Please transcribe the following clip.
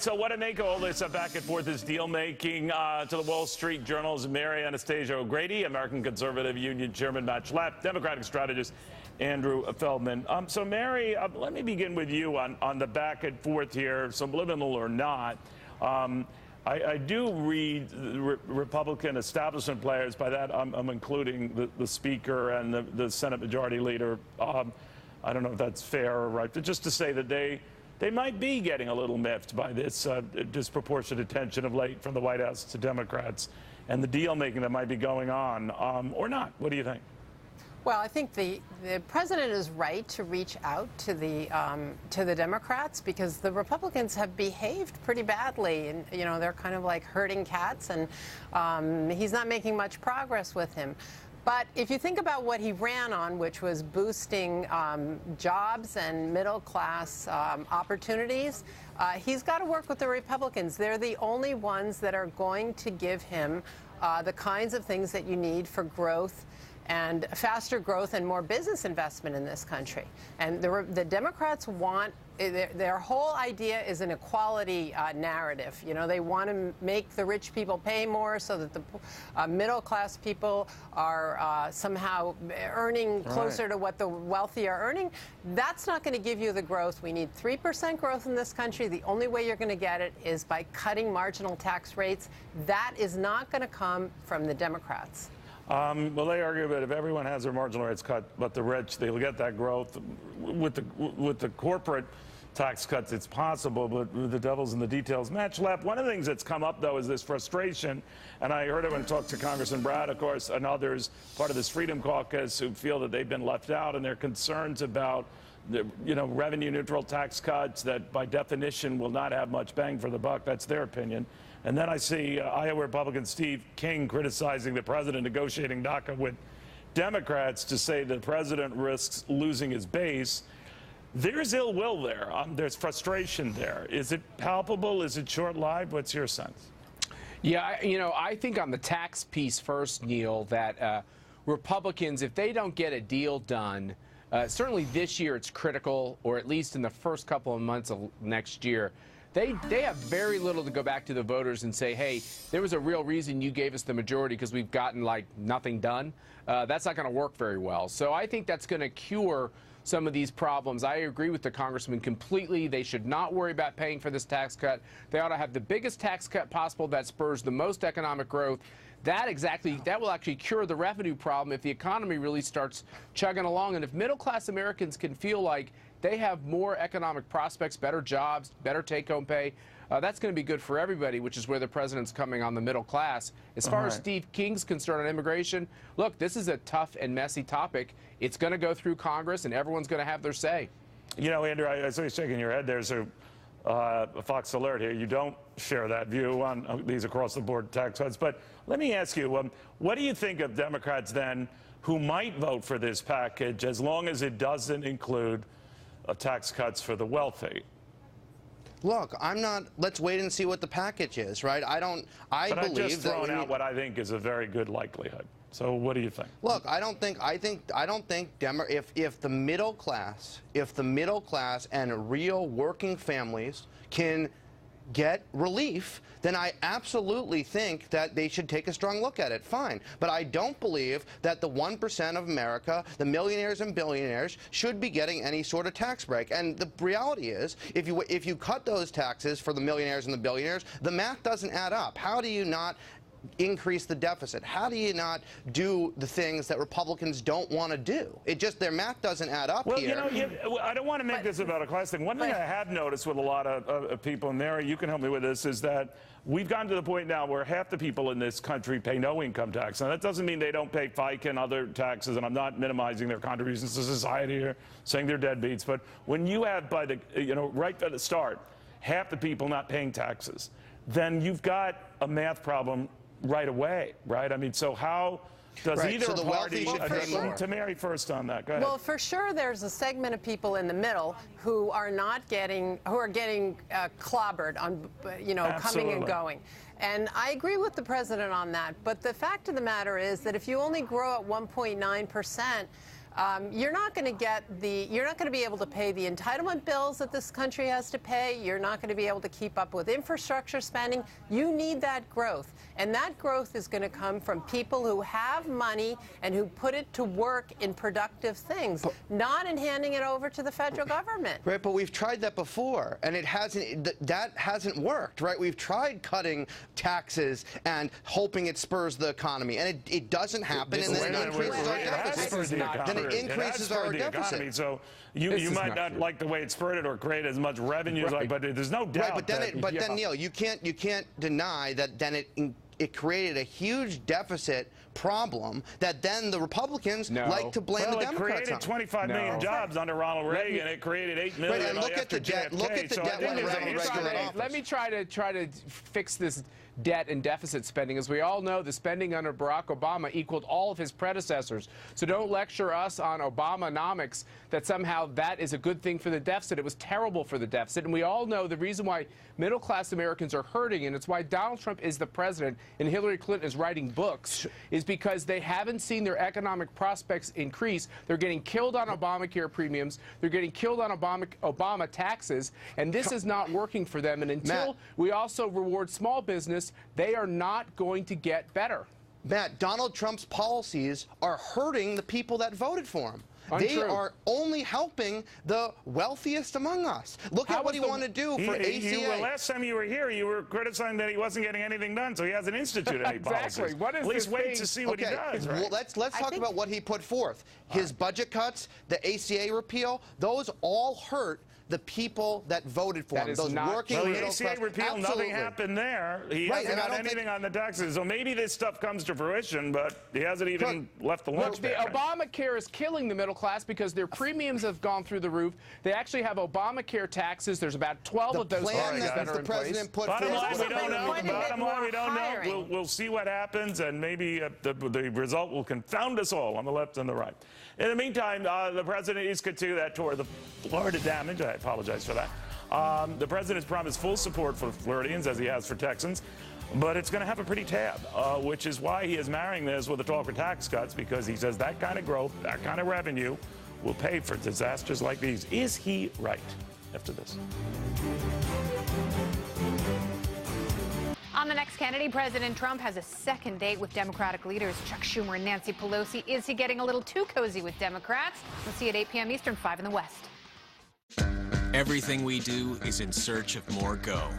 so what to make of all this back and forth, this deal-making to the Wall Street Journal's Mary Anastasia O'Grady, American Conservative Union Chairman Matt Schlapp, Democratic strategist Andrew Feldman. So, Mary, let me begin with you on the back and forth here, subliminal or not. I do read Republican establishment players. By that, I'm including the Speaker and the Senate Majority Leader. I don't know if that's fair or right, but just to say that they might be getting a little miffed by this disproportionate attention of late from the White House to Democrats and the deal-making that might be going on, or not. What do you think? Well, I think the president is right to reach out to the Democrats, because the Republicans have behaved pretty badly, and they're kind of like herding cats, and he's not making much progress with him. But if you think about what he ran on, which was boosting jobs and middle-class opportunities, he's got to work with the Republicans. They're the only ones that are going to give him the kinds of things that you need for growth and faster growth and more business investment in this country. And the Democrats want, their whole idea is an equality narrative. They want to make the rich people pay more so that the middle-class people are somehow earning closer to what the wealthy are earning. That's not going to give you the growth. We need 3% growth in this country. The only way you're going to get it is by cutting marginal tax rates. That is not going to come from the Democrats. Well, they argue that if everyone has their marginal rates cut, but the rich, they'll get that growth. With the corporate tax cuts, it's possible, but the devil's in the details. Matt Schlapp, one of the things that's come up, though, is this frustration, and I heard it when I talked to Congressman Brad, of course, and others, part of this Freedom Caucus, who feel that they've been left out, and their concerns about the, revenue-neutral tax cuts that, by definition, will not have much bang for the buck. That's their opinion. And then I see Iowa Republican Steve King criticizing the president negotiating DACA with Democrats to say the president risks losing his base. There's ill will there. There's frustration there. Is it palpable? Is it short-lived? What's your sense? Yeah, I think on the tax piece first, Neil, that Republicans, if they don't get a deal done, certainly this year it's critical, or at least in the first couple of months of next year, they have very little to go back to the voters and say, hey, there was a real reason you gave us the majority because we've gotten, like, nothing done. That's not going to work very well. So I think that's going to cure some of these problems. I agree with the congressman completely. They should not worry about paying for this tax cut. They ought to have the biggest tax cut possible that spurs the most economic growth. That will actually cure the revenue problem if the economy really starts chugging along. And if middle-class Americans can feel like they have more economic prospects, better jobs, better take-home pay, that's going to be good for everybody, which is where the president's coming on the middle class. As far as Steve King's concerned on immigration, look, this is a tough and messy topic. It's going to go through Congress, and everyone's going to have their say. Andrew, I saw you shaking your head. There's a Fox alert here. You don't share that view on these across-the-board tax cuts. But let me ask you, what do you think of Democrats, then, who might vote for this package as long as it doesn't include tax cuts for the wealthy? Look, let's wait and see what the package is, right? But I've just thrown out what I think is a very good likelihood. So what do you think? Look, I don't think if the middle class and real working families can get relief, then I absolutely think that they should take a strong look at it. Fine. But I don't believe that the 1% of America, the millionaires and billionaires, should be getting any sort of tax break. And the reality is, if you cut those taxes for the millionaires and the billionaires, the math doesn't add up. How do you not increase the deficit? How do you not do the things that Republicans don't want to do? Their math doesn't add up here. I don't want to make this about a class thing. One thing I have noticed with a lot of people, and Mary, you can help me with this, is that we've gotten to the point now where half the people in this country pay no income tax. Now, that doesn't mean they don't pay FICA and other taxes, and I'm not minimizing their contributions to society or saying they're deadbeats. But when you have, right at the start, half the people not paying taxes, then you've got a math problem right away, right? I mean, so how does either party address to Mary first on that? Go ahead. Well, for sure, there's a segment of people in the middle who are getting clobbered on, coming and going. And I agree with the president on that. But the fact of the matter is that if you only grow at 1.9%, You're not going to be able to pay the entitlement bills that this country has to pay. You're not going to be able to keep up with infrastructure spending. You need that growth. And that growth is going to come from people who have money and who put it to work in productive things, not in handing it over to the federal government. Right, but we've tried that before, and that hasn't worked, right? We've tried cutting taxes and hoping it spurs the economy, and it doesn't happen, and then it increases our deficit. It increases our deficit. So you might not like the way it spurred it or create as much revenue, but there's no doubt. Right, but then Neil, you can't deny that then it created a huge deficit problem that then the Republicans like to blame the Democrats on. It created 25 million jobs under Ronald Reagan. It created 8 million. Right, and look at the debt. Look at the debt when Ronald Reagan in office. Let me try to fix this debt and deficit spending. As we all know, the spending under Barack Obama equaled all of his predecessors. So don't lecture us on Obamanomics that somehow that is a good thing for the deficit. It was terrible for the deficit. And we all know the reason why middle-class Americans are hurting, and it's why Donald Trump is the president and Hillary Clinton is writing books, is because they haven't seen their economic prospects increase. They're getting killed on Obamacare premiums. They're getting killed on Obama taxes. And this is not working for them. And until we also reward small business, they are not going to get better. Matt, Donald Trump's policies are hurting the people that voted for him. Untrue. They are only helping the wealthiest among us. Look at what he wanted to do for ACA. Last time you were here, you were criticizing that he wasn't getting anything done, so he hasn't instituted any policies. What is At least wait to see what he does. Right? Well, let's talk about what he put forth. His budget cuts, the ACA repeal, those all hurt the people that voted for him, those working middle class. The ACA repeal, nothing happened there. He hasn't got anything on the taxes. So maybe this stuff comes to fruition, but he hasn't even left the launch pad. Obamacare is killing the middle class because their premiums have gone through the roof. They actually have Obamacare taxes. There's about 12 of those taxes that are in place. Bottom line, we don't know. Bottom line, we don't know. We'll see what happens, and maybe the result will confound us all on the left and the right. In the meantime, the president is continuing that tour of the Florida damage. I apologize for that. The president has promised full support for Floridians, as he has for Texans, but it's going to have a pretty tab, which is why he is marrying this with a talk for tax cuts, because he says that kind of growth, that kind of revenue will pay for disasters like these. Is he right? After this. On the next Kennedy, President Trump has a second date with Democratic leaders Chuck Schumer and Nancy Pelosi. Is he getting a little too cozy with Democrats? We'll see at 8 p.m. Eastern, 5 in the West. Everything we do is in search of more go.